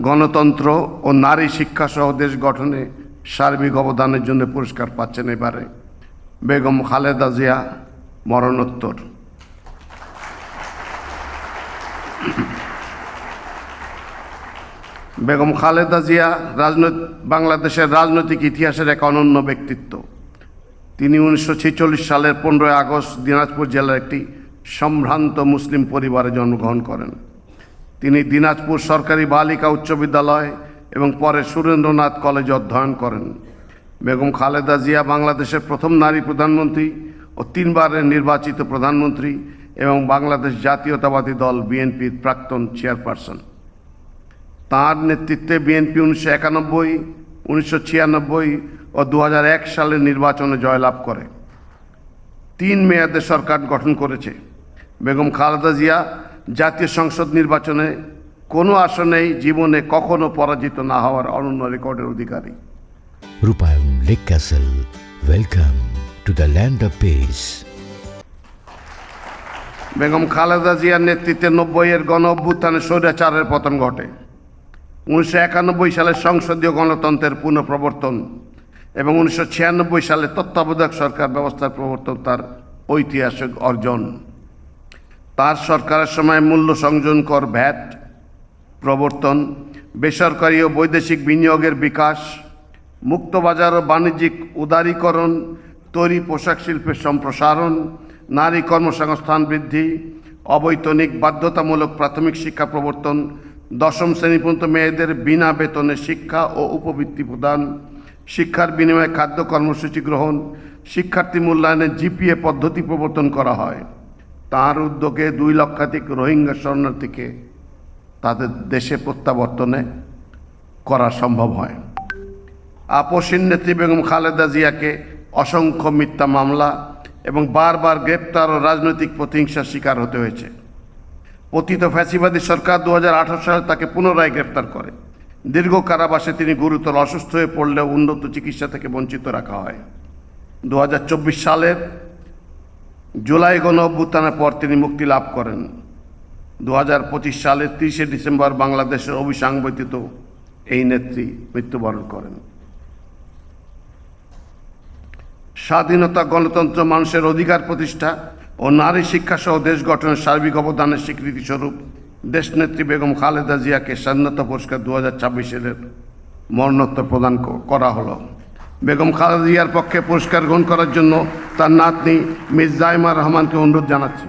গণতন্ত্র ও নারী শিক্ষা সহ দেশ গঠনে সার্বিক অবদানের জন্য পুরস্কার পাচ্ছেন এবারে বেগম খালেদা জিয়া মরণোত্তর। বেগম খালেদা জিয়া বাংলাদেশের রাজনৈতিক ইতিহাসের এক অনন্য ব্যক্তিত্ব। তিনি 1946 সালের 15 আগস্ট দিনাজপুর জেলার একটি সম্ভ্রান্ত মুসলিম পরিবারে জন্মগ্রহণ করেন। তিনি দিনাজপুর সরকারি বালিকা উচ্চ বিদ্যালয় এবং পরে সুরেন্দ্রনাথ কলেজে অধ্যয়ন করেন। বেগম খালেদা জিয়া বাংলাদেশের প্রথম নারী প্রধানমন্ত্রী ও 3 বারের নির্বাচিত প্রধানমন্ত্রী এবং বাংলাদেশ জাতীয়তাবাদী দল বিএনপির প্রাক্তন চেয়ারপারসন। তাঁর নেতৃত্বে বিএনপি 1991, 1996 ও 2001 সালের নির্বাচনে জয়লাভ করে 3 মেয়াদে সরকার গঠন করেছে। বেগম খালেদা জিয়া জাতীয় সংসদ নির্বাচনে কোনো আসনেই জীবনে কখনো পরাজিত না হওয়ার অনন্য রেকর্ডের অধিকারী। রূপায়ণ lake castle, welcome to the land of piece. Begum Khaleda জিয়ার নেতৃত্বে 90-এর গণ অভ্যুত্থানে স্বৈরাচারের পতন ঘটে। 1991 সালে সংসদীয় গণতন্ত্রের পুনঃপ্রবর্তন এবং 1996 সালে তত্ত্বাবধায়ক সরকার ব্যবস্থার প্রবর্তন তার ঐতিহাসিক অর্জন। তার সরকারের সময় মূল্য সংযোজন কর ভ্যাট প্রবর্তন, বেসরকারি ও বৈদেশিক বিনিয়োগের বিকাশ, মুক্তবাজার ও বাণিজ্যিক উদারীকরণ, তৈরি পোশাক শিল্পের সম্প্রসারণ, নারী কর্মসংস্থান বৃদ্ধি, অবৈতনিক বাধ্যতামূলক প্রাথমিক শিক্ষা প্রবর্তন, 10ম শ্রেণী পর্যন্ত মেয়েদের বিনা বেতনে শিক্ষা ও উপবৃত্তি প্রদান, শিক্ষার বিনিময়ে খাদ্য কর্মসূচি গ্রহণ, শিক্ষার্থী মূল্যায়নে জিপিএ পদ্ধতি প্রবর্তন করা হয়। তাঁর উদ্যোগে 2 লক্ষাধিক রোহিঙ্গা শরণার্থীকে তাদের দেশে প্রত্যাবর্তনে করা সম্ভব হয়। আপসীন নেত্রী বেগম খালেদা জিয়াকে অসংখ্য মিথ্যা মামলা এবং বারবার গ্রেপ্তার ও রাজনৈতিক প্রতিহিংসার শিকার হতে হয়েছে। পতিত ফ্যাসিবাদী সরকার 2018 সালে তাকে পুনরায় গ্রেপ্তার করে। দীর্ঘ কারাবাসে তিনি গুরুতর অসুস্থ হয়ে পড়লেও উন্নত চিকিৎসা থেকে বঞ্চিত রাখা হয়। 2024 সালের জুলাই গণ অভ্যুত্থানের পর তিনি মুক্তি লাভ করেন। 2025 সালের 30 ডিসেম্বর বাংলাদেশের অবিসংবাদিত এই নেত্রী মৃত্যুবরণ করেন। স্বাধীনতা, গণতন্ত্র, মানুষের অধিকার প্রতিষ্ঠা ও নারী শিক্ষা সহ দেশ গঠনের সার্বিক অবদানের স্বীকৃতিস্বরূপ দেশনেত্রী বেগম খালেদা জিয়াকে স্বাধীনতা পুরস্কার 2026 মরণোত্তর প্রদান করা হলো। বেগম খালেদা জিয়ার পক্ষে পুরস্কার গ্রহণ করার জন্য তার নাতনি মিস জাইমা রহমানকে অনুরোধ জানাচ্ছি।